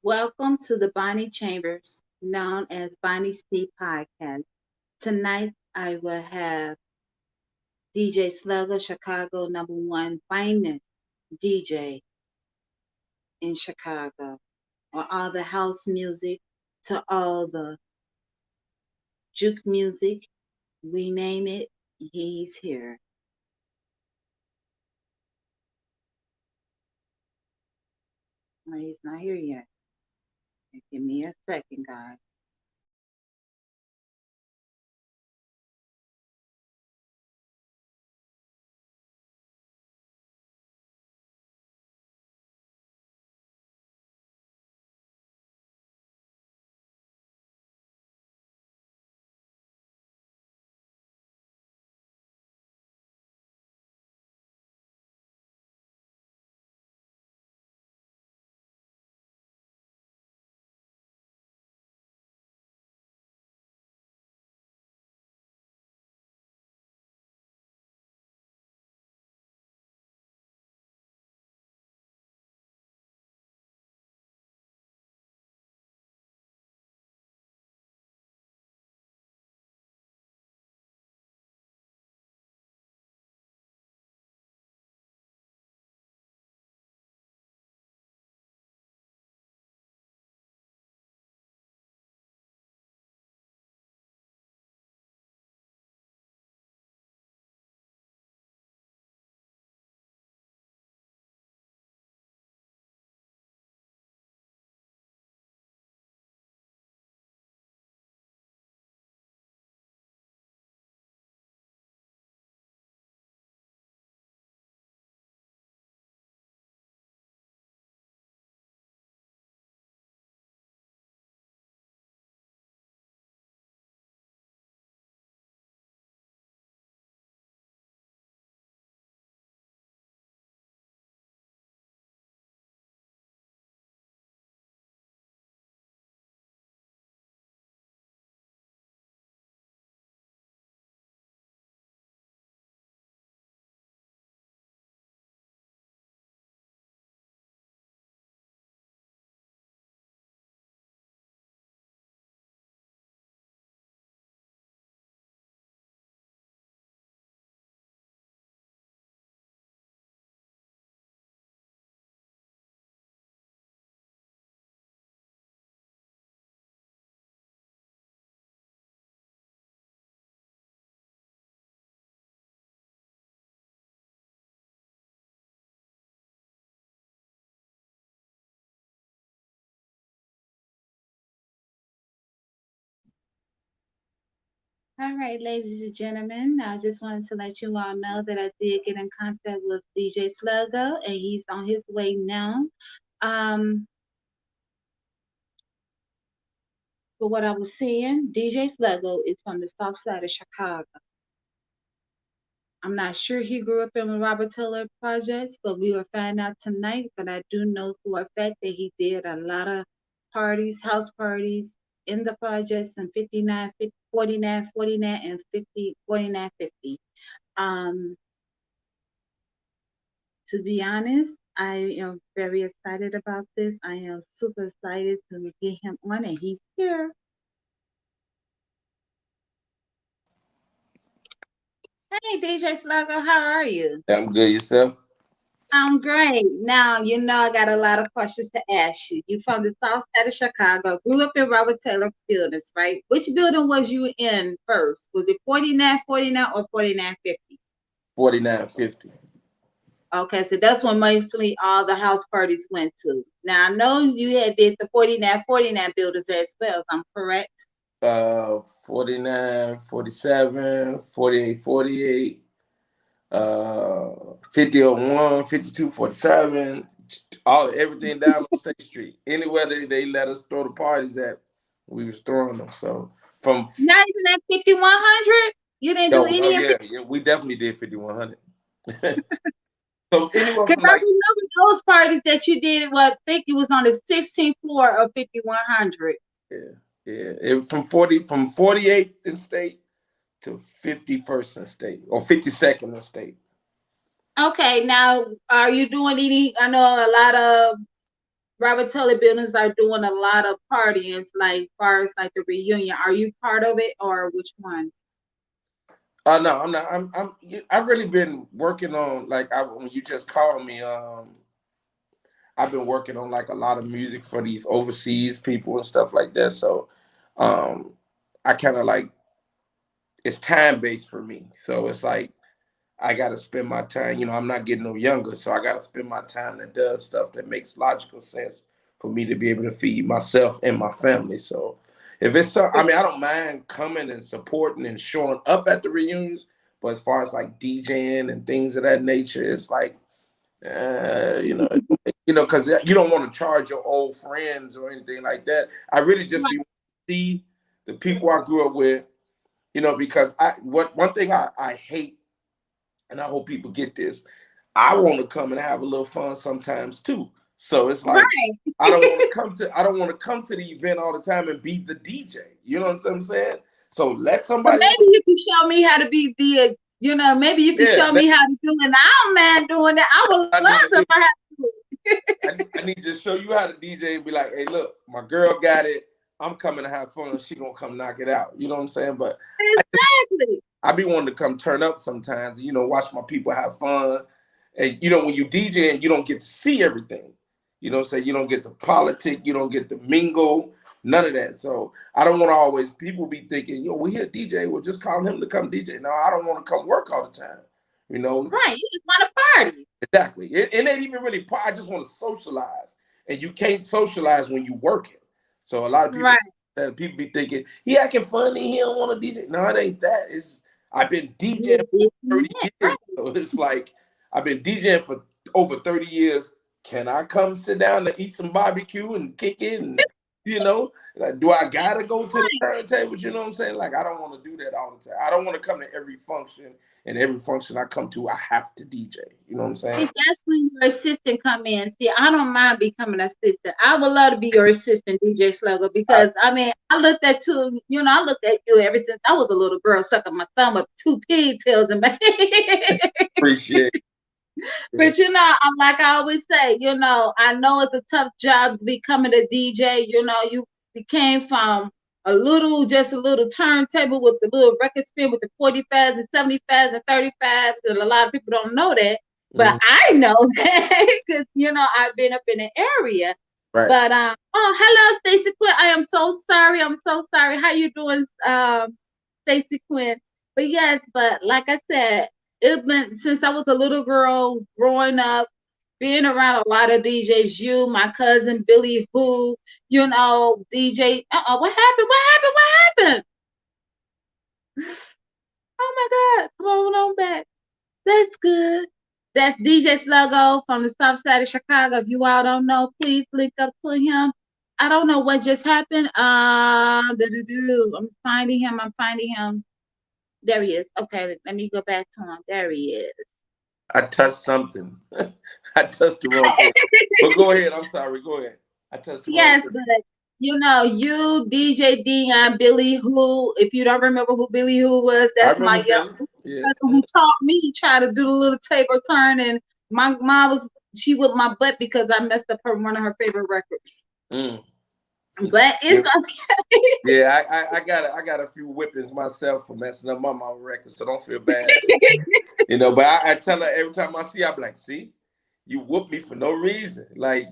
Welcome to the Bonnie Chambers, known as Bonnie C Podcast. Tonight I will have DJ Slugo, Chicago number one finest DJ in Chicago. On all the house music to all the juke music, we name it, he's here. No, he's not here yet. Give me a second, guys. All right, ladies and gentlemen, I just wanted to let you all know that I did get in contact with DJ Sluggo, and he's on his way now. Um, for what I was seeing, DJ Sluggo is from the south side of Chicago. I'm not sure he grew up in the Robert Taylor projects, but we will find out tonight. But I do know for a fact that he did a lot of parties, house parties in the projects in 59, 50, 49, 49, and 50, 49, 50. Um, to be honest, I am very excited about this. I am super excited to get him on, and he's here. Hey, DJ Sluggo, how are you? I'm good. Yourself? I'm great. Now, I got a lot of questions to ask you. You from the south side of Chicago, grew up in Robert Taylor buildings, right? Which building was you in first? Was it 4949 or 4950? 4950. Okay, so that's when mostly all the house parties went to. Now, I know you had did the 4949 buildings as well, if I'm correct. 49, 47, 48, 48, 5001, 5247, everything down on State Street. Anywhere they let us throw the parties at, we was throwing them. So from Not even at 5100? You didn't do oh, any of it? yeah, we definitely did 5100. So anywhere Because from I like remember those parties that you did, well, I think it was on the 16th floor of 5100. yeah, yeah, from 48th and State to 51st and State or 52nd and State. Okay, now are you doing any? I know a lot of Robert Tully buildings are doing a lot of partying, like far as like the reunion. Are you part of it or which one? No, I'm not. I've really been working on like when you just called me. I've been working on like a lot of music for these overseas people and stuff like that. So, um, I kind of like it's time based for me. So it's like I got to spend my time. You know, I'm not getting no younger, so I got to spend my time that does stuff that makes logical sense for me to be able to feed myself and my family. So if it's some, I mean, I don't mind coming and supporting and showing up at the reunions, but as far as like DJing and things of that nature, it's like, you know, because you don't want to charge your old friends or anything like that. I really just be see the people I grew up with, because one thing I hate, and I hope people get this. I want to come and have a little fun sometimes too. So it's like Right. I don't want to come to the event all the time and be the DJ. You know what I'm saying? So let But somebody else. maybe you can show me how to be the, maybe you can Yeah, show me how to do it. And I don't mind doing that. I would I love need to to if do. I had to do I need to show you how to DJ and be like, hey, look, my girl got it. I'm coming to have fun. She gonna come knock it out. You know what I'm saying? But I Exactly. I be wanting to come turn up sometimes, watch my people have fun. And when you DJ and you don't get to see everything. You know what I'm saying? You don't get to politic, you don't get to mingle, none of that. So I don't want to always people be thinking, we hear DJ, we'll just call him to come DJ. No, I don't want to come work all the time. You know, Right. You just want to party. exactly. It ain't even really I just want to socialize. And you can't socialize when you working. So a lot of people Right. people be thinking, he acting funny, he don't want to DJ. No, it ain't that. It's I've been DJing You for did 30 that. years. So it's like I've been DJing for over 30 years. Can I come sit down and eat some barbecue and kick it? And like, do I gotta go to the Right. turntables? You know what I'm saying? Like I don't want to do that all the time. I don't want to come to every function, and every function I come to, I have to DJ. You know what I'm saying? See, that's when your assistant come in. See, I don't mind becoming an assistant. I would love to be your assistant, DJ Slugger, I because I mean, I looked at you, I looked at you ever since I was a little girl, sucking my thumb up two pigtails in my head. appreciate it. But like I always say, I know it's a tough job becoming a DJ. You came from just a little turntable with the little record spin with the 45s and 75s and 35s, and a lot of people don't know that. But Mhm. I know that because I've been up in the area. Right. But oh, hello, Stacey Quinn. I am so sorry. I'm so sorry. How you doing, Stacey Quinn? But yes, but like I said, it been since I was a little girl growing up, being around a lot of DJs. You, my cousin Billy, who DJ. What happened? What happened? What happened? Oh my God! Come on back. That's good. That's DJ Sluggo from the South Side of Chicago. If you all don't know, please link up to him. I don't know what just happened. I'm finding him. I'm finding him. There he is. Okay, let me go back to him. There he is. I touched something. I touched the wrong thing. But go ahead. I'm sorry. Go ahead. I touched the wrong Yes, thing. but you, DJ Dion, Billy Who, if you don't remember who Billy Who was, I that's my remember young Billy. Yeah. cousin who taught me try to do the little table turn. And my mom she whipped my butt because I messed up one of her favorite records. Mm. But Yeah. it's okay. Yeah, I got a few whippings myself for messing up my mama records, so don't feel bad. But I tell her every time I see her, I be like, see, you whoop me for no reason. Like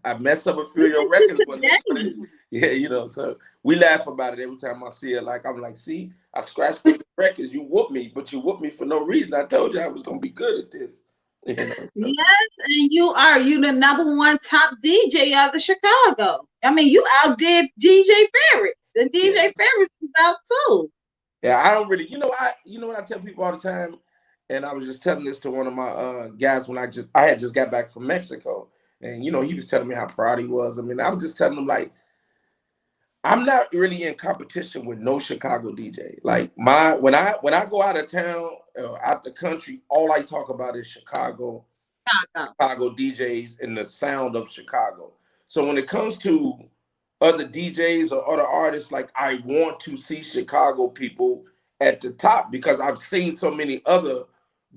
I messed up a few We of your get you records, but next today. time, yeah, so we laugh about it every time I see her. Like I'm like, see, I scratched up the records, you whoop me, but you whoop me for no reason. I told you I was gonna be good at this. So. Yes, and you the number one top DJ out of Chicago. I mean, you outdid DJ Ferris, and Yeah. DJ Ferris is out too. Yeah, I don't really, what I tell people all the time, and I was just telling this to one of my guys when I had just got back from Mexico, and he was telling me how proud he was. I mean, I was just telling him like I'm not really in competition with no Chicago DJ. Like when I go out of town, out the country, all I talk about is Chicago. Chicago DJs and the sound of Chicago. So when it comes to other DJs or other artists, like I want to see Chicago people at the top because I've seen so many other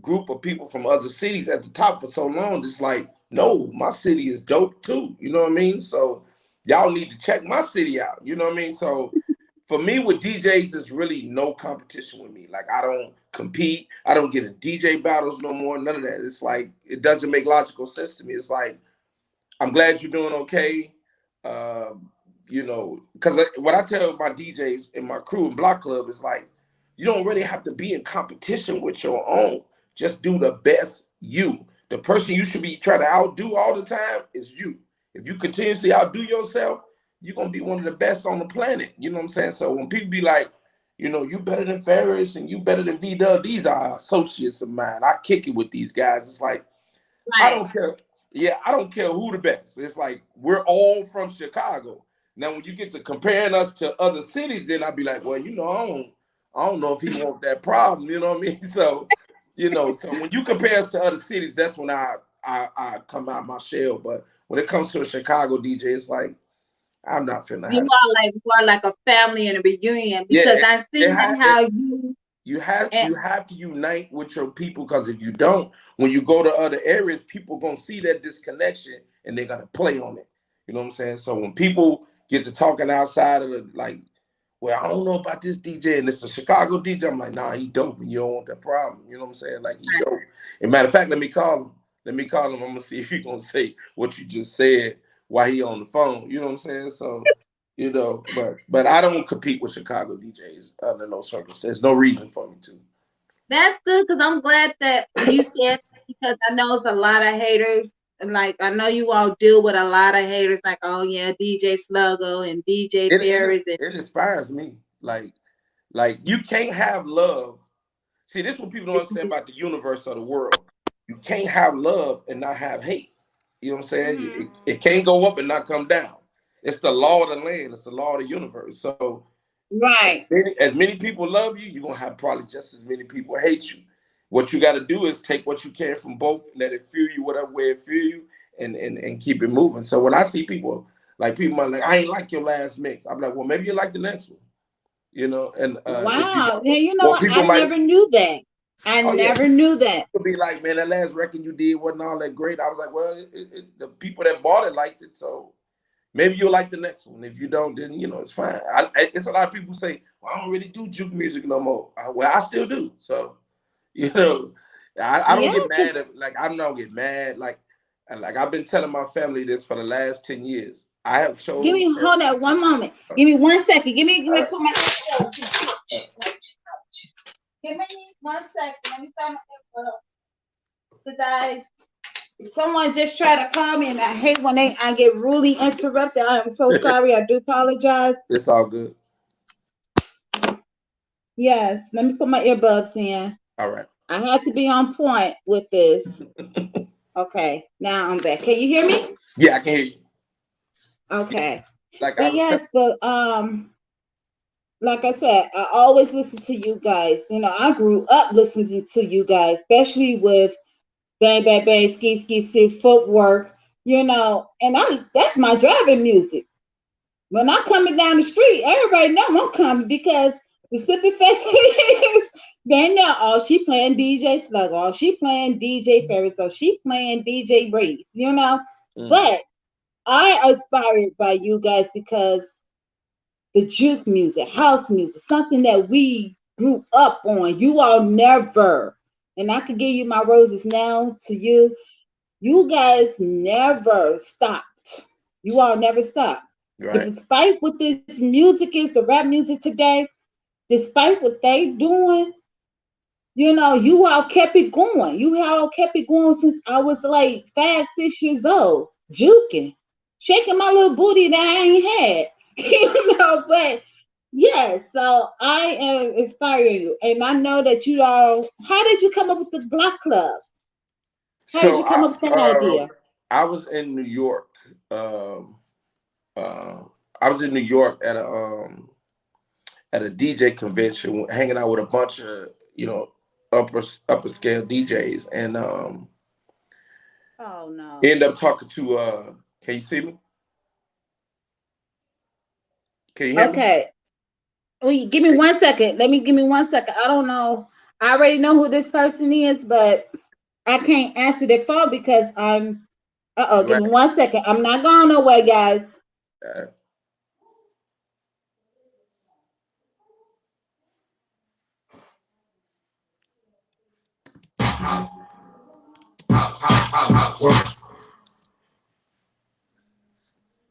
group of people from other cities at the top for so long. It's like, No, my city is dope too. You know what I mean? So y'all need to check my city out. You know what I mean? So for me with DJs, there's really no competition with me. Like I don't compete. I don't get in DJ battles no more. None of that. It's like it doesn't make logical sense to me. It's like I'm glad you're doing okay. Um, because what I tell my DJs and my crew and Block Club is like, you don't really have to be in competition with your own. Just do the best you. The person you should be trying to outdo all the time is you. If you continuously outdo yourself, you're gonna be one of the best on the planet. You know what I'm saying? So when people be like, you better than Ferris and you better than V Dub, these are associates of mine. I kick it with these guys. It's like I Right. don't care. Yeah, I don't care who the best. It's like we're all from Chicago. Now, when you get to comparing us to other cities, then I'd be like, well, I don't know if he want that problem. You know what I mean? So, so when you compare us to other cities, that's when I come out my shell. But when it comes to a Chicago DJ, it's like I'm not finna You have. are like more like a family and a reunion Yeah, because it, I it, seen ha- how you You have and you have to unite with your people because if you don't, when you go to other areas, people gonna see that disconnection and they're gonna play on it. You know what I'm saying? So when people get to talking outside of the like, well, I don't know about this DJ and it's a Chicago DJ, I'm like, nah, he dope and you don't want that problem. You know what I'm saying? Like he dope. And matter of fact, let me call him. Let me call him. I'm gonna see if he gonna say what you just said while he on the phone. You know what I'm saying? So but I don't compete with Chicago DJs under no circumstance. No reason for me to. that's good because I'm glad that you said that because I know it's a lot of haters. And like I know you all deal with a lot of haters, like oh yeah, DJ Sluggo and DJ It it Ferris is and it inspires me. Like you can't have love. See, this is what people don't understand about the universe of the world. You can't have love and not have hate. You know what I'm saying? Mhm. It can't go up and not come down. It's the law of the land. It's the law of the universe. So Right. as many people love you, you're gonna have probably just as many people hate you. What you got to do is take what you can from both, let it fuel you whatever way it fuel you, and keep it moving. So when I see people people are like, I ain't like your last mix, I'm like, well, maybe you like the next one, and if you Wow. Yeah, don't, you know or what? people I might, never knew that. I oh yeah, never knew that. could be like, man, that last record you did wasn't all that great. I was like, well, the people that bought it liked it, so maybe you'll like the next one. If you don't, then it's fine. It's a lot of people say, "Well, I don't really do juke music no more." Well, I still do. So you know, I don't Yeah. get mad at I don't get mad like I've been telling my family this for the last 10 years. I have Give chose. me hold on one moment. Give me 1 second. Give All me right, put my give me 1 second. Let me find my because I someone just tried to call me and I hate when I get rudely interrupted. I am so sorry. I do apologize. it's all good. Yes, let me put my earbuds in. All right. I had to be on point with this. Okay, now I'm back. Can you hear me? Yeah, I can hear you. Yeah, Okay. like I But was telling. yes, but like I said, I always listen to you guys. You know, I grew up listening to you guys, especially with Bang Bang Bang Ski Ski Ski Footwork, and that's my driving music. When I'm coming down the street, everybody know I'm coming because the simple fact is they know, oh, she playing DJ Slug, oh, she playing DJ Ferris, oh, she playing DJ Race. Mm, But I inspired by you guys because the juke music, house music, something that we grew up on. You all never, and I could give you my roses now to you. You guys never stopped. You all never stopped. right. Despite what this music is, the rap music today, despite what they doing, you all kept it going. You all kept it going since I was like 5, 6 years old, juking, shaking my little booty that I ain't had. But yeah, so I am inspiring you. And I know that you all, how did you come up with the block club? How did So you come up with that idea? I was in New York. Um, uh, I was in New York at a DJ convention, hanging out with a bunch of upper scale DJs, and Oh no. end up talking to. Can you see me? Can you hear me? Okay. Well, give me 1 second. Let me give me 1 second. I don't know. I already know who this person is, but I can't answer their phone because I'm Uh-oh, You give right? me 1 second. I'm not going nowhere, guys. Uh,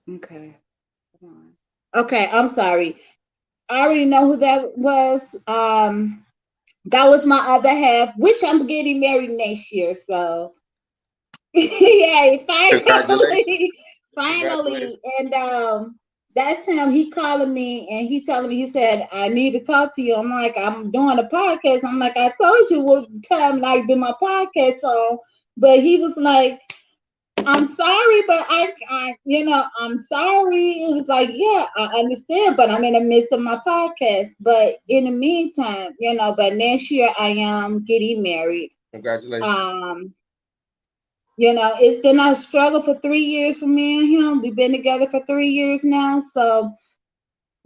Okay. Come on. Okay, I'm sorry. I already know who that was. That was my other half, which I'm getting married next year. So yay, Congratulations. finally, Congratulations. finally. And that's him. He calling me and he telling me, he said, I need to talk to you. I'm like, I'm doing a podcast. I'm like, I told you what time I do my podcast. So, but he was like, I'm sorry, but I'm sorry. It was like, yeah, I understand, but I'm in the midst of my podcast. But in the meantime, but next year I am getting married. Congratulations. Um, it's been a struggle for 3 years for me and him. We've been together for 3 years now. So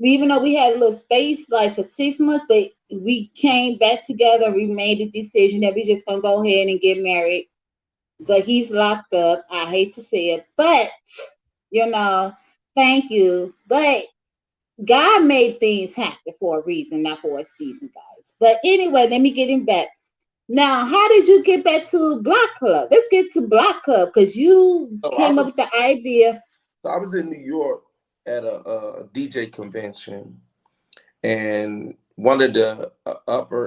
even though we had a little space like for 6 months, but we came back together. We made the decision that we just gonna go ahead and get married. But he's locked up. I hate to say it, but you know, thank you. But God made things happen for a reason, not for a season, guys. But anyway, let me get him back. Now, how did you get back to Block Club? Let's get to Block Club because you So I came up was with the idea. so I was in New York at a DJ convention, and one of the upper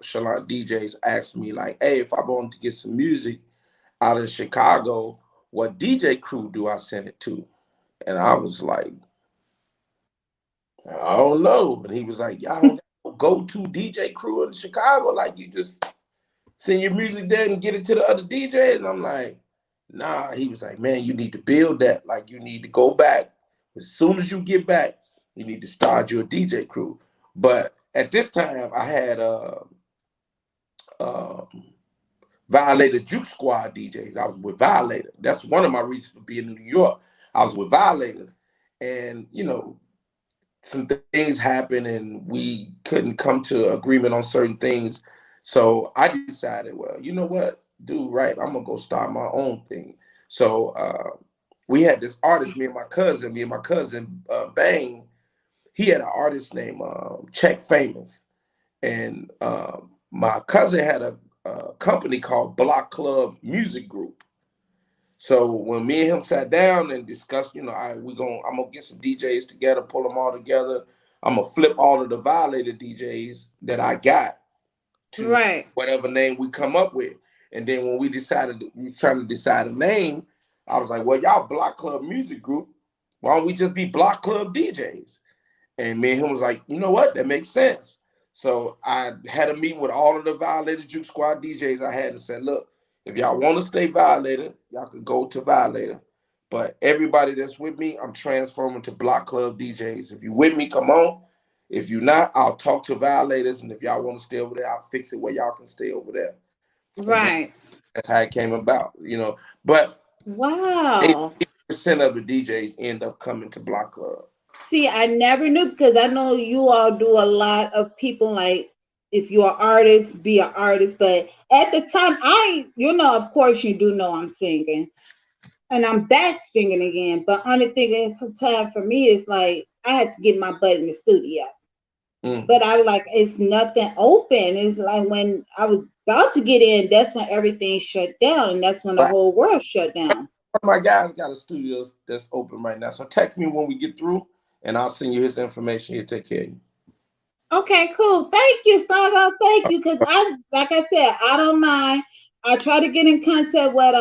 echelon DJs asked me like, "Hey, if I wanted to get some music out of Chicago, what DJ crew do I send it to?" And I was like, "I don't know." And he was like, "Y'all don't go to DJ crew in Chicago, like you just send your music there and get it to the other DJs." And I'm like, "Nah." He was like, "Man, you need to build that. Like you need to go back. As soon as you get back, you need to start your DJ crew." But at this time, I had uh, Violator Juke Squad DJs. I was with Violator. That's one of my reasons for being in New York. I was with Violators. And, some things happened and we couldn't come to agreement on certain things. So I decided, well, you know what? Dude, right, I'm gonna go start my own thing. So we had this artist, me and my cousin Bang. He had an artist named Check Famous, and my cousin had a company called Block Club Music Group. So when me and him sat down and discussed, I'm gonna get some DJs together, pull them all together. I'm gonna flip all of the Violator DJs that I got to Right, whatever name we come up with. And then when we was trying to decide a name, I was like, well, y'all Block Club Music Group. Why don't we just be Block Club DJs? And me and him was like, you know what? That makes sense. So I had a meeting with all of the Violator Juke Squad DJs I had and said, look, if y'all want to stay Violator, y'all can go to Violator. But everybody that's with me, I'm transforming to Block Club DJs. If you with me, come on. If you're not, I'll talk to Violators. And if y'all want to stay over there, I'll fix it where y'all can stay over there. And then right. that's how it came about. But Wow. 80% of the DJs end up coming to Block Club. See, I never knew because I know you all do a lot of people like if you're an artist, be an artist. But at the time, of course, you do know I'm singing and I'm back singing again. But only thing is, time for me is like I had to get my butt in the studio. Mm. But I was like, it's nothing open. It's like when I was about to get in, that's when everything shut down, and that's when the But whole world shut down. one of my guys got a studio that's open right now. So text me when we get through, and I'll send you his information. He'll take care of you. Okay, cool. Thank you, Sluggo. Thank you. Cause like I said, I don't mind. I try to get in contact with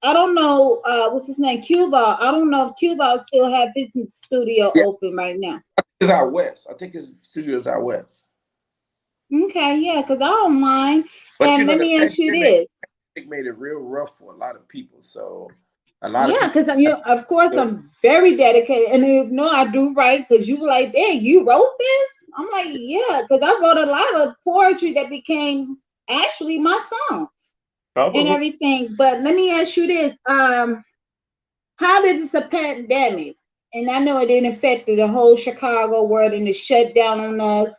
I don't know what's his name, Cuba. I don't know if Cuba still have his studio Yeah, open right now. it's out west. I think his studio is out west. Okay, yeah, cause I don't mind. But And let the me ask you pandemic this. made it real rough for a lot of people. So a lot of Yeah, people. because of course, I'm very dedicated, and you know I do write. Because you were like, "Hey, you wrote this?" I'm like, "Yeah," because I wrote a lot of poetry that became actually my song and everything. But let me ask you this: how did this a pandemic? And I know it didn't affect the whole Chicago world and it shut down on us.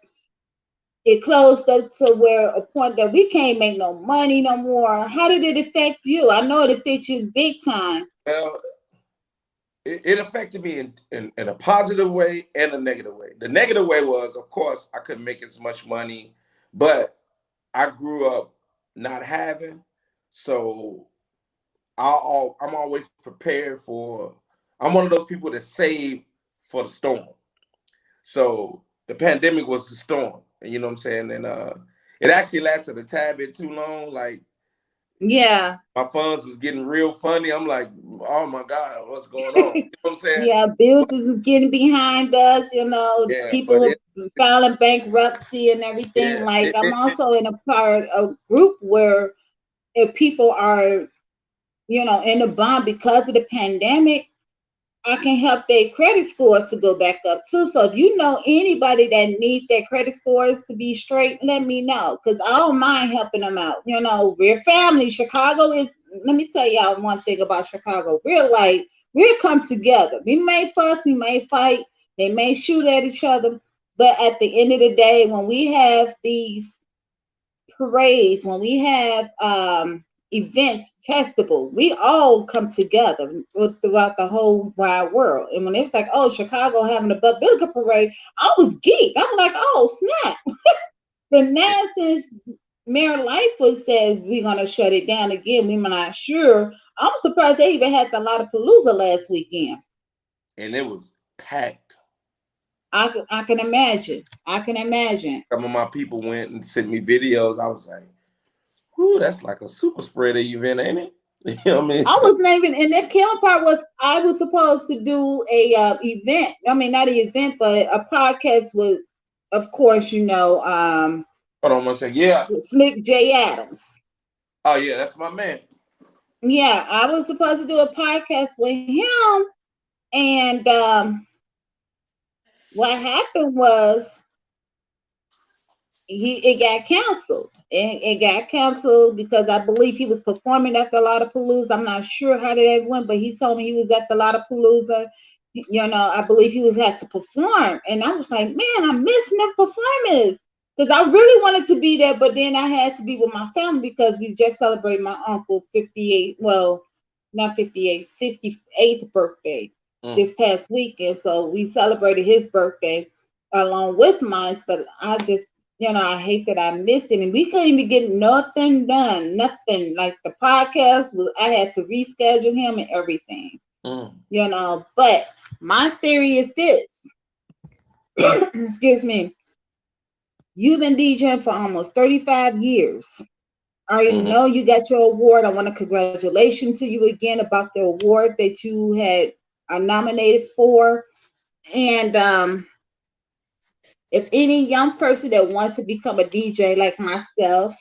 it closed up to where a point that we can't make no money no more. How did it affect you? I know it affected you big time. Well, it affected me in a positive way and a negative way. The negative way was, of course, I couldn't make as much money, but I grew up not having, so I'm always prepared for. I'm one of those people that save for the storm. So the pandemic was the storm, and you know what I'm saying. And it actually lasted a tad bit too long. Like Yeah. my funds was getting real funny. I'm like, oh my god, what's going on? You know what I'm saying? Yeah, bills is getting behind us, Yeah, people but were filing bankruptcy and everything. yeah, Like I'm also in a group where if people are, in a bond because of the pandemic, I can help their credit scores to go back up too. So if you know anybody that needs their credit scores to be straight, let me know because I don't mind helping them out. We're family. Chicago is. Let me tell y'all one thing about Chicago. We'll come together. We may fuss, we may fight, they may shoot at each other, but at the end of the day, when we have these parades, when we have events, festival, we all come together throughout the whole wide world. And when it's like, oh, Chicago having a Biblical parade, I was geeked. I'm like, oh, snap. But now since Mayor Lightfoot said we're going to shut it down again, we're not sure. I'm surprised they even had the Lollapalooza last weekend. and it was packed. I can imagine. I can imagine. Some of my people went and sent me videos. I was like, "Whoo, that's like a super spreader event, ain't it?" You know what I mean? I So, wasn't even, and that killer part was I was supposed to do a event. I mean, not an event, but a podcast with, of course, hold on one second. Yeah. Slick J Adams. Oh yeah, that's my man. Yeah, I was supposed to do a podcast with him, and what happened was it got canceled. It got canceled because I believe he was performing at the Lollapalooza. I'm not sure how that went, but he told me he was at the Lollapalooza. I believe he was had to perform, and I was like, man, I'm missing that performance because I really wanted to be there, but then I had to be with my family because we just celebrated my uncle 58. Well, not 58, 68th birthday this past weekend. So we celebrated his birthday along with mine, but I just I hate that I missed it. And we couldn't even get nothing done. Nothing. Like the podcast was I had to reschedule him and everything. But my theory is this. Excuse me. You've been DJing for almost 35 years. I already know you got your award. I want to congratulations to you again about the award that you had nominated for. And if any young person that wants to become a DJ like myself,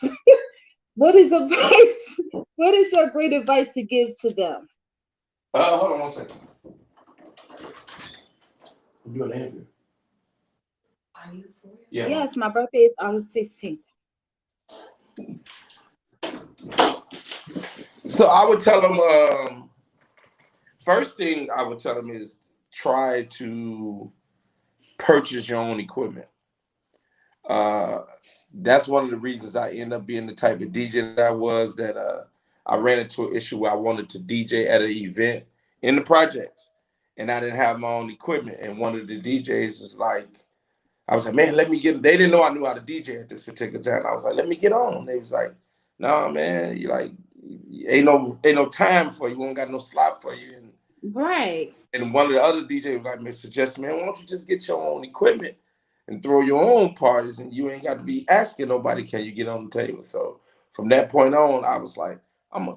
what is advice? What is your great advice to give to them? Hold on one second. I'm doing an interview. Are you for it? Yeah. Yes, my birthday is August 16th. So I would tell them. First thing I would tell them is try to purchase your own equipment. That's one of the reasons I end up being the type of DJ that I was. That I ran into an issue where I wanted to DJ at an event in the projects, and I didn't have my own equipment. And one of the DJs was like, I was like, man, let me get. They didn't know I knew how to DJ at this particular time. I was like, let me get on. They was like, nah, man, you like, ain't no time for you. We don't got no slot for you. Right. And one of the other DJs was like, man, suggest, man, why don't you just get your own equipment and throw your own parties, and you ain't got to be asking nobody, can you get on the table? So from that point on, I was like, I'm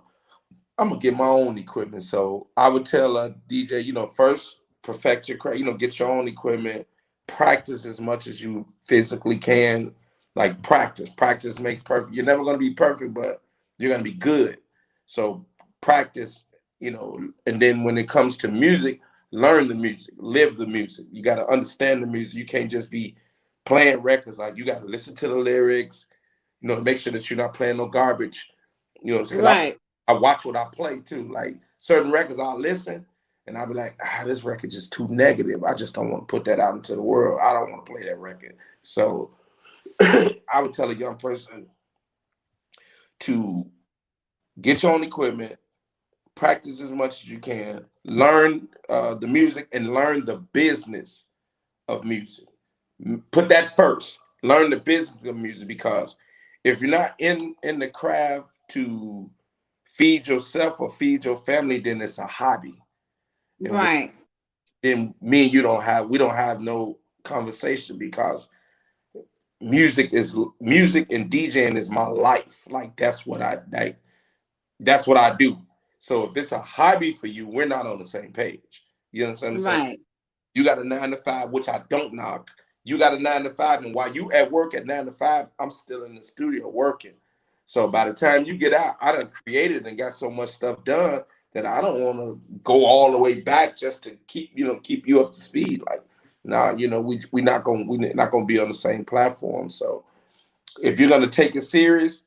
gonna get my own equipment. So I would tell a DJ, first perfect your craft, get your own equipment, practice as much as you physically can. Like practice. Practice makes perfect. You're never gonna be perfect, but you're gonna be good. So practice, and then when it comes to music, learn the music, live the music. You got to understand the music. You can't just be playing records. Like you got to listen to the lyrics, make sure that you're not playing no garbage. Right. I watch what I play too. Like certain records I'll listen and I'll be like, this record just too negative. I just don't want to put that out into the world. I don't want to play that record. So I would tell a young person to get your own equipment, practice as much as you can, learn the music, and learn the business of music. Put that first. Learn the business of music, because if you're not in the craft to feed yourself or feed your family, then it's a hobby. And Right. then me and you we don't have no conversation, because music and DJing is my life. Like that's what I do. So if it's a hobby for you, we're not on the same page. You understand what I'm saying? Right. You got a 9 to 5, which I don't knock. You got a 9 to 5, and while you at work at 9 to 5, I'm still in the studio working. So by the time you get out, I done created and got so much stuff done that I don't want to go all the way back just to keep you up to speed. Like, nah, we're not gonna be on the same platform. So if you're gonna take it serious,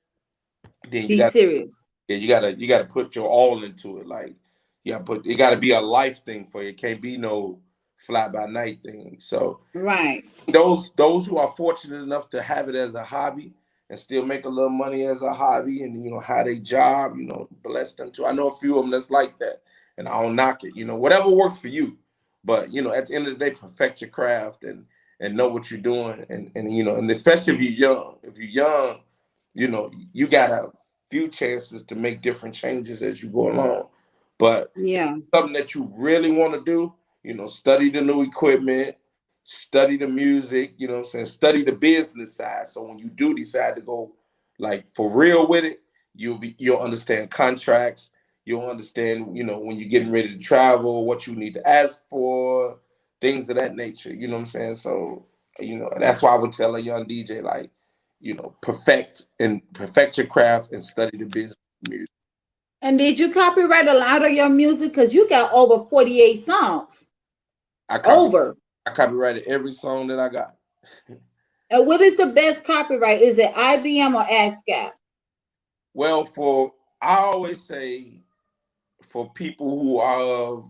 then you Be got serious. yeah, you gotta put your all into it. Like, yeah, but it gotta be a life thing for you. It can't be no fly by night thing. So Right. those who are fortunate enough to have it as a hobby and still make a little money as a hobby, and have a job, bless them too. I know a few of them that's like that, and I don't knock it. Whatever works for you. But at the end of the day, perfect your craft and know what you're doing, and especially if you're young. If you're young, you got a few chances to make different changes as you go along. But Yeah. something that you really want to do, study the new equipment, study the music, what I'm saying, study the business side. So when you do decide to go like for real with it, you'll understand contracts, you'll understand, when you're getting ready to travel, what you need to ask for, things of that nature. You know what I'm saying? So, and that's why I would tell a young DJ, like, perfect your craft and study the business of music. And did you copyright a lot of your music? Because you got over 48 songs. I copy Over. I copyrighted every song that I got. And what is the best copyright? Is it IBM or ASCAP? Well, I always say, for people who are of,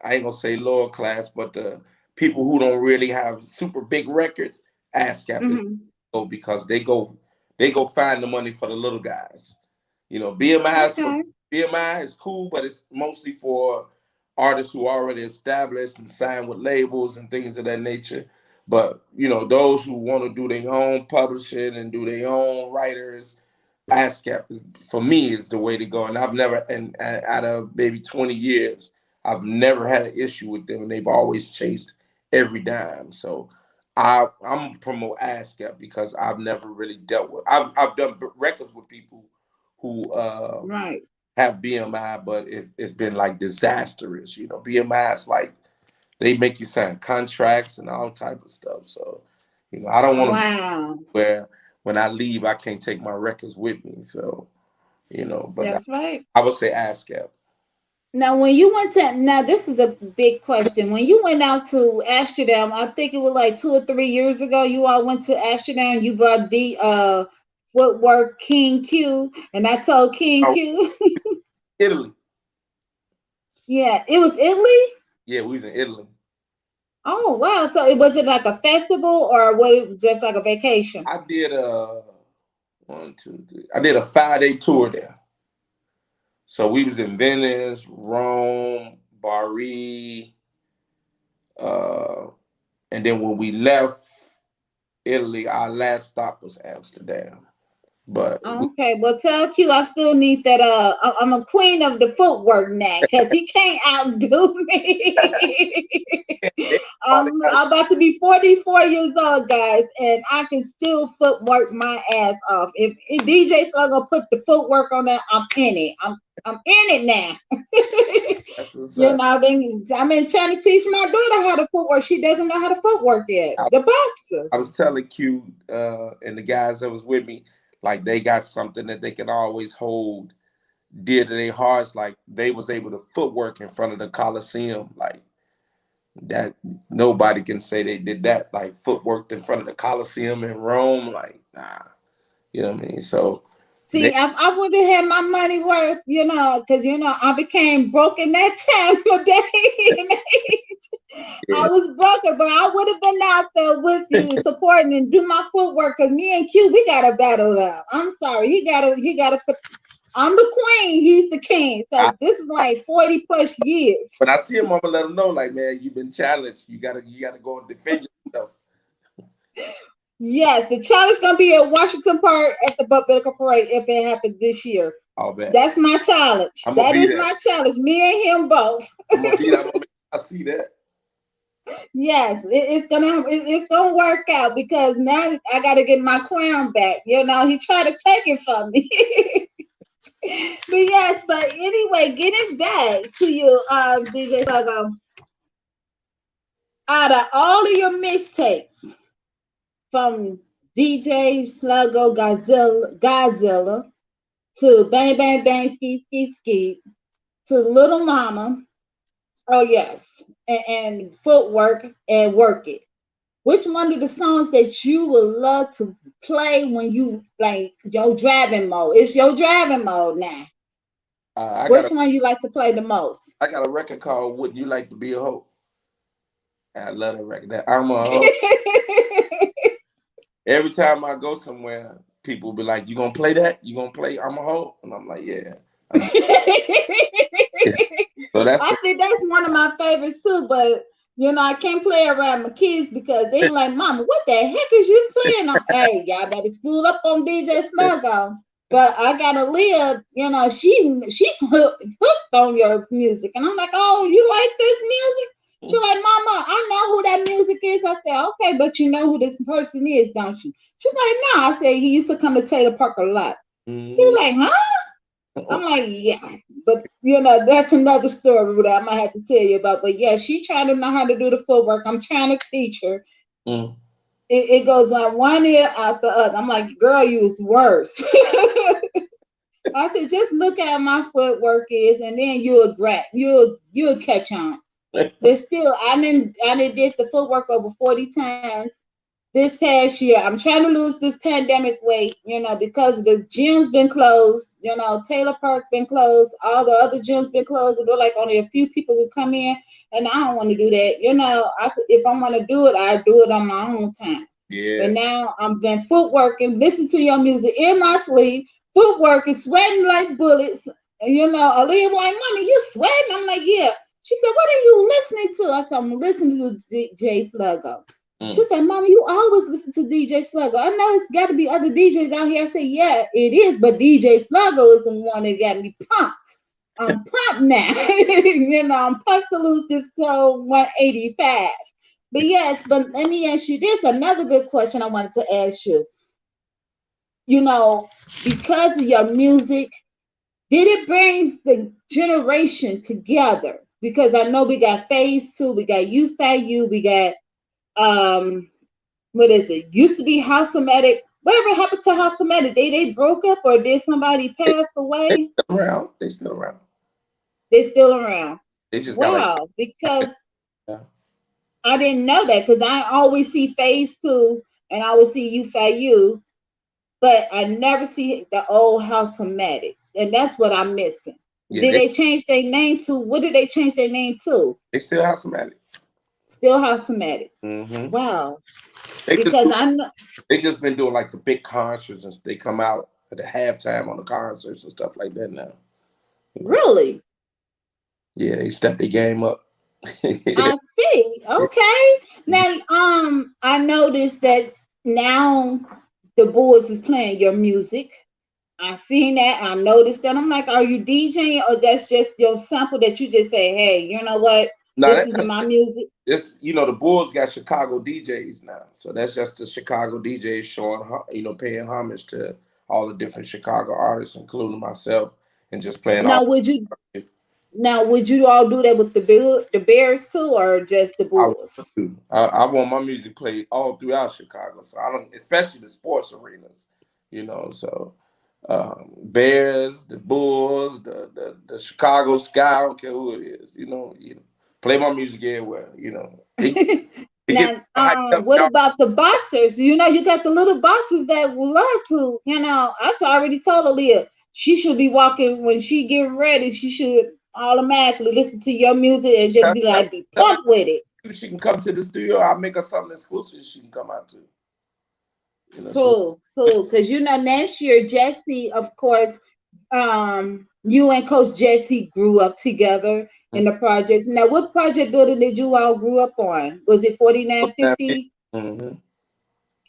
I ain't gonna say lower class, but the people who don't really have super big records, ASCAP is Hmm. go, because they go find the money for the little guys. BMI Okay. is cool, but it's mostly for artists who are already established and signed with labels and things of that nature. But those who want to do their own publishing and do their own writers, ASCAP for me is the way to go. And I've never, and out of maybe 20 years, I've never had an issue with them, and they've always chased every dime. So I'm gonna promote ASCAP, because I've never really dealt with. I've done records with people who Right. have BMI, but it's been like disastrous. BMI is like, they make you sign contracts and all type of stuff. So I don't want to be Wow. where when I leave I can't take my records with me. So but That's right. I would say ASCAP. Now, when you went to, now this is a big question. When you went out to Amsterdam, I think it was like 2 or 3 years ago, you all went to Amsterdam, you brought the footwork King Q, and I told King Oh, Q, Italy. yeah, it was Italy. Yeah, we was in Italy. Oh wow! So it was it like a festival or was it just like a vacation? I did a 1, 2, 3. I did a 5-day tour there. So we was in Venice, Rome, Bari, uh, and then when we left Italy, our last stop was Amsterdam. But Okay, well tell Q I still need that. I'm a queen of the footwork now because he can't outdo me. everybody I'm about to be 44 years old, guys, and I can still footwork my ass off. If DJ Sluggo put the footwork on that, I'm in it. I'm in it now. that's what's You up. know, I've been trying to teach my daughter how to footwork. She doesn't know how to footwork yet. I, The boxer. I was telling Q and the guys that was with me, like, they got something that they can always hold dear to their hearts. Like, they was able to footwork in front of the Coliseum. Like, that nobody can say they did that. Like, footwork in front of the Coliseum in Rome. Like, nah, you know what I mean? So See, they, I would have had my money worth, because I became broke in that time of day and age. Yeah. I was broken, but I would have been out there with you supporting and do my footwork. Cause me and Q, we got to battle up. I'm sorry, he gotta put. I'm the queen, he's the king. I, So this is like 40 plus years. when I see him, I'm gonna let him know, like, man, you've been challenged. You gotta go and defend yourself. Yes, the challenge gonna be at Washington Park at the Buck Biblical Parade if it happens this year. I'll bet. That's my challenge. I'm gonna That be is there. my challenge. Me and him both. I'm gonna be there. I'm gonna make sure I see that. Yes, it's gonna work out because now I got to get my crown back. You know, he tried to take it from me. But yes, but anyway, getting back to you, DJ Sluggo, out of all of your mixtapes from DJ Sluggo Godzilla to Bang Bang Bang Ski Ski Ski to Little Mama, oh yes, and Footwork and Work It. Which one of the songs that you would love to play when you like your driving mode? It's your driving mode now. I got Which a one you like to play the most? I got a record called "Wouldn't You Like to Be a Hoe." I love that record. That I'm a hoe. Every time I go somewhere, people be like, "You gonna play that? You gonna play I'm a hoe?" And I'm like, "Yeah." I'm, so that's I the think that's one of my favorites too, but you know, I can't play around my kids because they be like, Mama, what the heck is you playing on? Hey, y'all better school up on DJ Sluggo. But I gotta live, you know, she's hooked on your music. And I'm like, oh, you like this music? She's like, Mama, I know who that music is. I said, okay, but you know who this person is, don't you? She's like, no. I said, he used to come to Taylor Park a lot. She was like, huh? I'm like, yeah, but you know, that's another story that I might have to tell you about. But yeah, she trying to know how to do the footwork. I'm trying to teach her. Mm. It goes on one ear out the other. I'm like, girl, you is worse. I said, just look at how my footwork is, and then you'll catch on. But still, I didn't did the footwork over 40 times this past year. I'm trying to lose this pandemic weight, you know, because the gym's been closed, you know, Taylor Park been closed, all the other gyms been closed, and they're like only a few people would come in, and I don't want to do that. You know, if I want to do it, I do it on my own time. But Yeah. now I'm been footworking, listen to your music in my sleep, footworking, sweating like bullets. And you know, Aaliyah like, Mommy, you sweating? I'm like, yeah. She said, what are you listening to? I said, I'm listening to DJ Sluggo. She Mm. said, Mommy, you always listen to DJ Sluggo. I know it's got to be other DJs out here. I said, yeah, it is, but DJ Sluggo is the one that got me pumped. I'm pumped now. You know, I'm pumped to lose this 185. But yes, but let me ask you this, another good question I wanted to ask you. You know, because of your music, did it bring the generation together? Because I know we got phase two, we got U, we got what is it? Used to be House-O-Matic. Whatever happened to House-O-Matic? They broke up or did somebody They, pass they away? still around. They still around. They still around. They just got like Wow, because yeah. I didn't know that because I always see phase two and I would see U, but I never see the old House-O-Matics. And that's what I'm missing. Yeah, Did they change their name to? What did they change their name to? they still have some at it. Still House-O-Matics. Mm-hmm. Wow. They just Because do, I know they just been doing like the big concerts and they come out at the halftime on the concerts and stuff like that now. You know? really. Yeah, they stepped their game up. I see. Okay. Now, I noticed that now the boys is playing your music. I seen that. I noticed that. I'm like, are you DJing or that's just your sample that you just say, hey, you know what? No, This that is because my music. it's the Bulls got Chicago DJs now, so that's just the Chicago DJs showing paying homage to all the different Chicago artists, including myself, and just playing all. Now, would you all do that with the Bears too, or just the I, Bulls? I want my music played all throughout Chicago, so I don't, especially the sports arenas, So Bears, the Bulls, the Chicago Sky, I don't care who it is, play my music everywhere. It gets Now, hyped up, what y'all. about the boxers? You know, you got the little boxers that would love to. You know, I already told Aaliyah she should be walking when she get ready. She should automatically listen to your music and just be like, be Tell her pump with it. she can come to the studio. I'll make her something exclusive she can come out to. So Cool, cool. Because next year, Jesse, of course, you and Coach Jesse grew up together in the projects. Now, what project building did you all grew up on? Was it 4950? mm-hmm.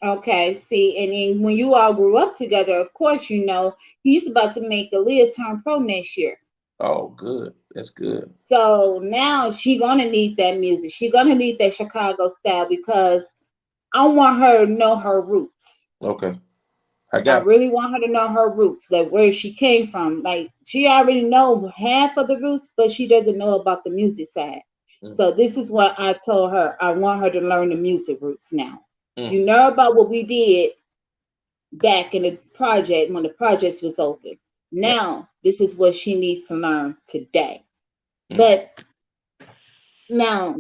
Okay, see, and then when you all grew up together, of course, he's about to make Aaliyah turn pro next year. Oh, good. That's good. So now she gonna need that music. She gonna need that Chicago style because I want her to know her roots. Okay. I I got really want her to know her roots, like where she came from. Like she already know half of the roots, but she doesn't know about the music side. mm, So this is what I told her. I want her to learn the music roots now. mm, You know about what we did back in the project when the projects was open. yeah. Now this is what she needs to learn today. Mm. But now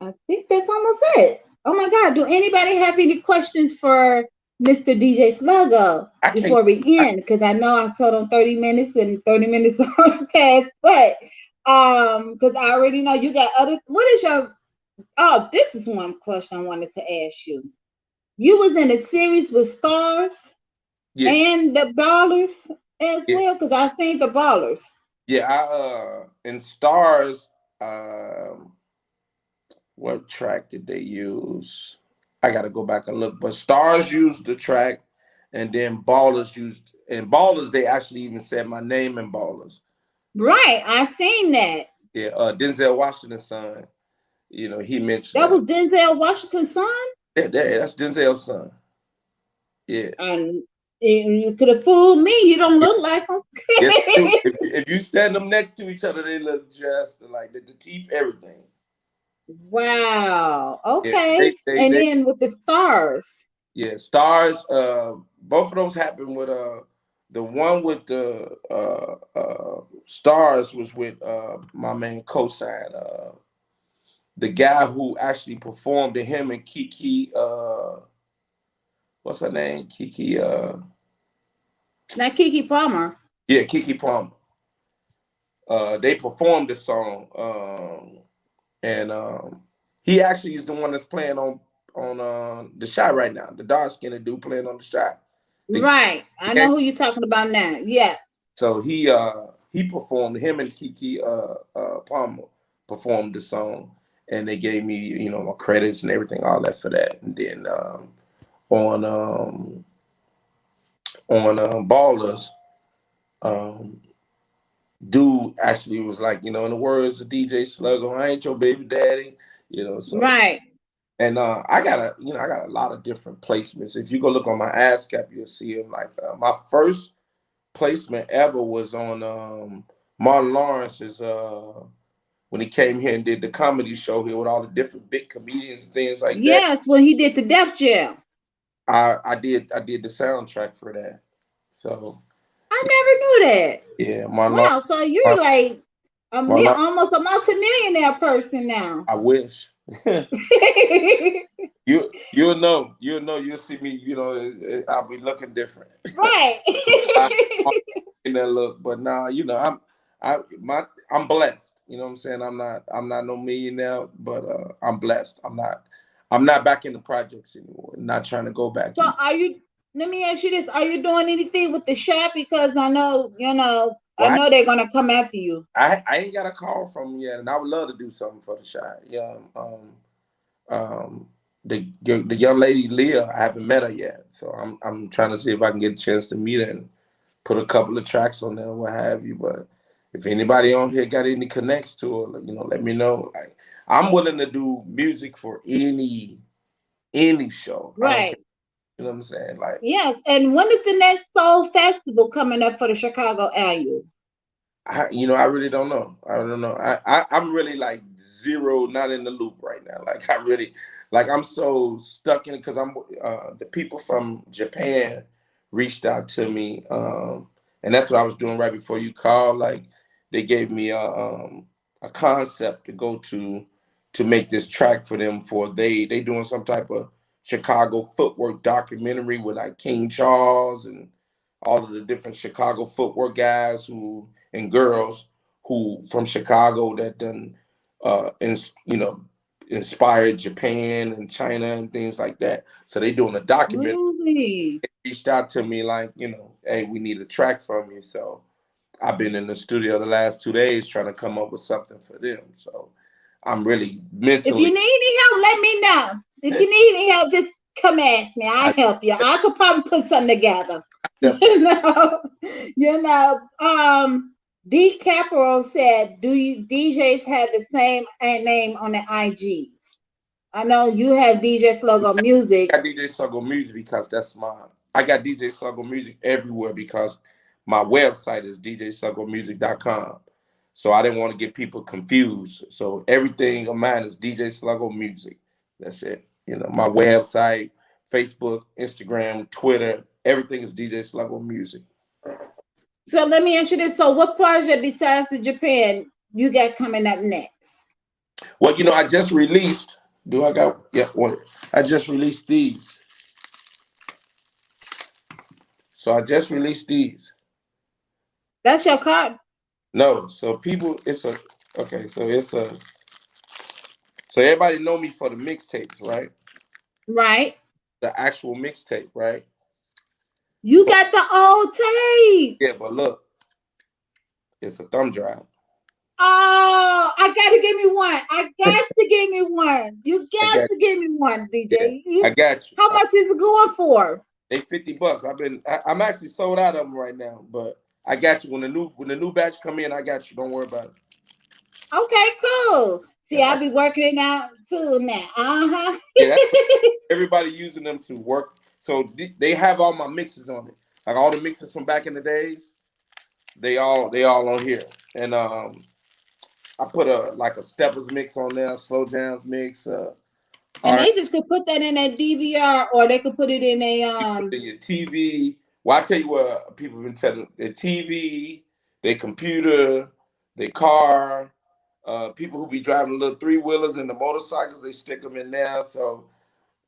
I think that's almost it. Oh my God. Do anybody have any questions for Mr. DJ Sluggo I can't before we I, end? Because I know I told him 30 minutes and 30 minutes on past, but because I already know you got other what is your this is one question I wanted to ask you. You was in a series with Stars yeah. and the Ballers as Yeah. well, because I seen the Ballers. Yeah, I in Stars, um what track did they use? I gotta go back and look. But Stars used the track, and then Ballers used, and Ballers they actually even said my name in Ballers. So Right, I seen that. yeah, Denzel Washington's son, he mentioned That that. was Denzel Washington's son. That's Denzel's son. Yeah. And you could have fooled me. You don't Yeah. look like him. Yes, they do. If you stand them next to each other, they look just like the teeth, everything. Wow. Yeah, Okay. And they then with the stars. yeah, Stars. Both of those happened with the one with the Stars was with my man Cosign, the guy who actually performed to him and Kiki. What's her name? Kiki. Not Kiki Palmer. Yeah, Kiki Palmer. They performed the song, and he actually is the one that's playing on the shot right now. The dark skinned dude playing on the shot. The, Right. I the know who you're talking about now. Yes. So he performed, him and Kiki Palmer performed the song, and they gave me my credits and everything, all that for that. And then on Ballers, um, dude actually was like, in the words of DJ Sluggo, I ain't your baby daddy, so. Right. And I got a lot of different placements. If you go look on my ASCAP, you'll see them. Like my first placement ever was on Martin Lawrence's when he came here and did the comedy show here with all the different big comedians and things like that. Yes. When he did the Def Jam. I did the soundtrack for that. So I never knew that. yeah, Martin Lawrence. Wow. So you're like Martin Lawrence, almost a multimillionaire person now. I wish. You'll see me. I'll be looking different. Right. I, in that look, but now I'm blessed. You know what I'm saying? I'm not no millionaire, but I'm blessed. I'm not back in the projects anymore. Not trying to go back So either. are you? Let me ask you this: are you doing anything with the shop? Because I Well, know they're gonna come after you. I ain't got a call from them yet, and I would love to do something for the shot. Yeah. Um, the young lady Leah, I haven't met her yet, so I'm trying to see if I can get a chance to meet her and put a couple of tracks on there, what have you. But if anybody on here got any connects to her, let me know. Like, I'm willing to do music for any show. I don't care. Right. You know what I'm saying? Like, Yes. And when is the next Soul Festival coming up for the Chicago annual? I really don't know. I don't know. I'm really like zero, not in the loop right now. Like I really, like I'm so stuck in it because the people from Japan reached out to me, and that's what I was doing right before you called. Like they gave me a concept to go to make this track for them for they doing some type of Chicago footwork documentary with like King Charles and all of the different Chicago footwork guys who and girls who from Chicago that done inspired Japan and China and things like that. So they doing a documentary. Really? They reached out to me like, hey, we need a track from you. So I've been in the studio the last 2 days trying to come up with something for them. So I'm really If you mentally. need any help, let me know. If you need any help, just come ask me. I'll I help you. I could probably put something together. definitely. You know, you know. D Capro said, "Do you DJs have the same name on the IGs?" I know you have DJ Slogo Music. I got DJ Sluggo Music because that's my. I got DJ Sluggo Music everywhere because my website is djsluggomusic.com. So I didn't want to get people confused. So everything of mine is DJ Sluggo Music. That's it. My website, Facebook, Instagram, Twitter, everything is DJ Sluggo Music. So let me ask you this: so, what project besides the Japan you got coming up next? Well, I just released. Do I got? Yeah, one. I just released these. So I just released these. That's your card, No, so people, it's a okay. So everybody know me for the mixtapes, right? right? The actual mixtape, right? You But got the old tape. yeah, but look, it's a thumb drive. Oh, I gotta give me one. I got to give me one. You I got got to give me one, Yeah, DJ. I got you. How much is it going for? They $50. I'm actually sold out of them right now, but I got you when the new batch come in. I got you. Don't worry about it. Okay, cool. See, Yep, I'll be working it out too now. Uh yeah, that's what huh. everybody using them to work. So they have all my mixes on it, like all the mixes from back in the days. They all on here, and I put a steppers mix on there, slow jams mix. And All right, they just could put that in a DVR, or they could put it in a you put in your TV. Well, I tell you what, people have been telling their TV, their computer, their car. People who be driving little 3-wheelers and the motorcycles, they stick them in there. So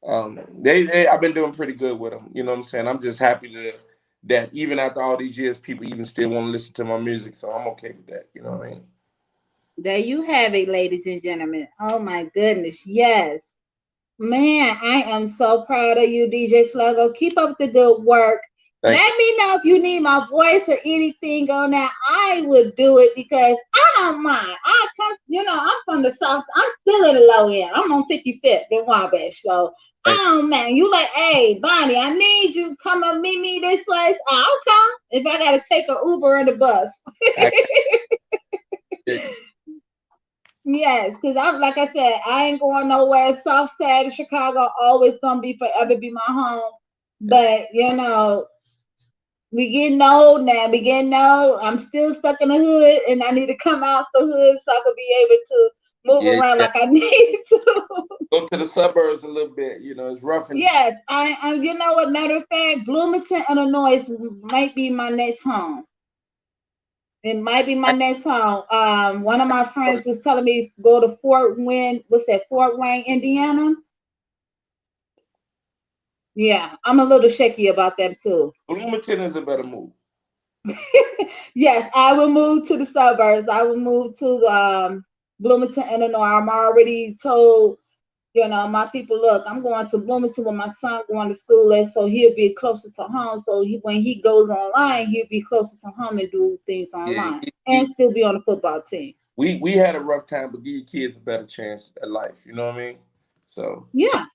I've been doing pretty good with them. You know what I'm saying? I'm just happy that even after all these years, people even still want to listen to my music. So I'm okay with that. You know what I mean? There you have it, ladies and gentlemen. Oh my goodness, yes. Man, I am so proud of you, DJ Sluggo. Keep up the good work. Thank you. Let me know if you need my voice or anything on that. I would do it because I don't mind. I come, I'm from the South. I'm still in the low end. I'm on 55th in Wabash. So I Thank don't mind. You like, hey, Bonnie, I need you. Come up meet me this place. I'll come. If I gotta take an Uber and a bus. you. I appreciate you. Yes, because I'm like I said, I ain't going nowhere. South side of Chicago always gonna be forever be my home. Yes. But we getting old now. We getting old. I'm still stuck in the hood, and I need to come out the hood so I can be able to move Yeah, around yeah. like I need to. Go to the suburbs a little bit. It's rough in the city. Yes, I. You know what? Matter of fact, Bloomington, Illinois might be my next home. It might be my next home. One of my friends was telling me go to Fort Wayne. What's that? Fort Wayne, Indiana. Yeah, I'm a little shaky about that too. Bloomington is a better move. Yes, I will move to the suburbs. I will move to Bloomington, Illinois. I'm already told, my people, look, I'm going to Bloomington with my son going to school, and so he'll be closer to home. So when he goes online, he'll be closer to home and do things Yeah, online and still be on the football team. we had a rough time, but give your kids a better chance at life. You know what I mean? So Yeah.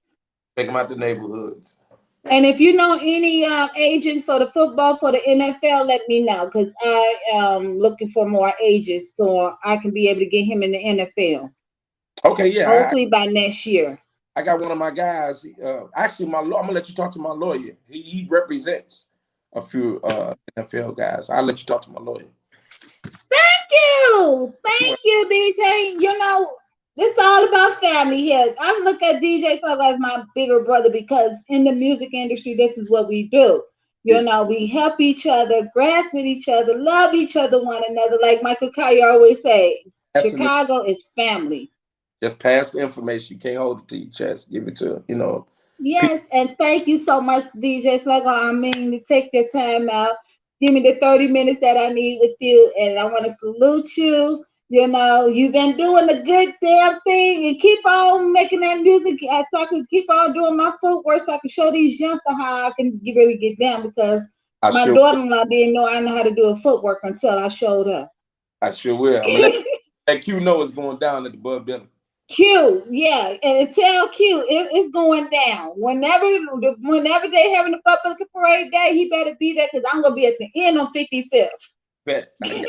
take them out the neighborhoods. And if you know any agents for the football for the NFL, let me know because I am looking for more agents so I can be able to get him in the NFL. Okay, yeah, Hopefully by next year. I got one of my guys. Actually, I'm gonna let you talk to my lawyer. He represents a few NFL guys. I'll let you talk to my lawyer. Thank you. Thank you, DJ. It's all about family here. I look at DJ Slug as my bigger brother because in the music industry, this is what we do. Yeah, We help each other, grasp with each other, love each other, one another. Like Michael Collier always say, Chicago is family. just pass the information. You can't hold it to your chest. Give it to people. Yes, and thank you so much, DJ Sluggo. I mean, to take your time out. give me the 30 minutes that I need with you. And I want to salute you. You know, you've been doing a good damn thing and keep on making that music so I can keep on doing my footwork so I can show these youngsters how I can really get down because I my sure, daughter-in-law didn't know I know how to do a footwork until I showed her. I sure will. I'm gonna let Q know it's going down at the Bud Building. Q, yeah, and tell Q it's going down. Whenever they having a public parade day, he better be there because I'm gonna be at the end on 55th. Bet. I got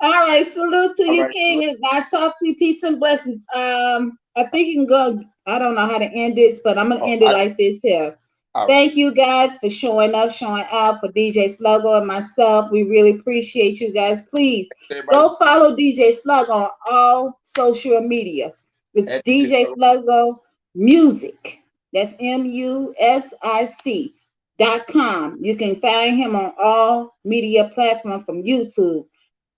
All right, salute to all you, right. King, and I talk to you. Peace and blessings. I think you can go. I don't know how to end this, but I'm gonna Oh, end it like this here. all right. Thank you guys for showing up, showing out for DJ Slugo and myself. We really appreciate you guys. Please Everybody go follow DJ Slugo on all social medias. It's at DJ DJ Struggle. Slugo Music. That's music.com. You can find him on all media platforms from YouTube,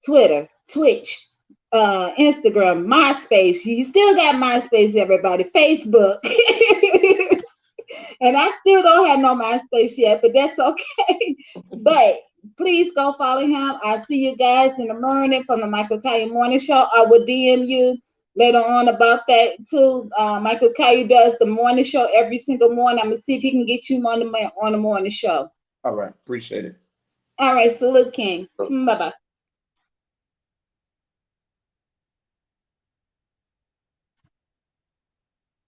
Twitter, Twitch, Instagram, MySpace. You still got MySpace, everybody. Facebook. And I still don't have no MySpace yet, but that's okay. But please go follow him. I'll see you guys in the morning from the Michael Kaya Morning Show. I will DM you later on about that too. Michael Kaya does the morning show every single morning. I'm gonna see if he can get you on the morning show. All right. Appreciate it. All right, salute King. Bye bye.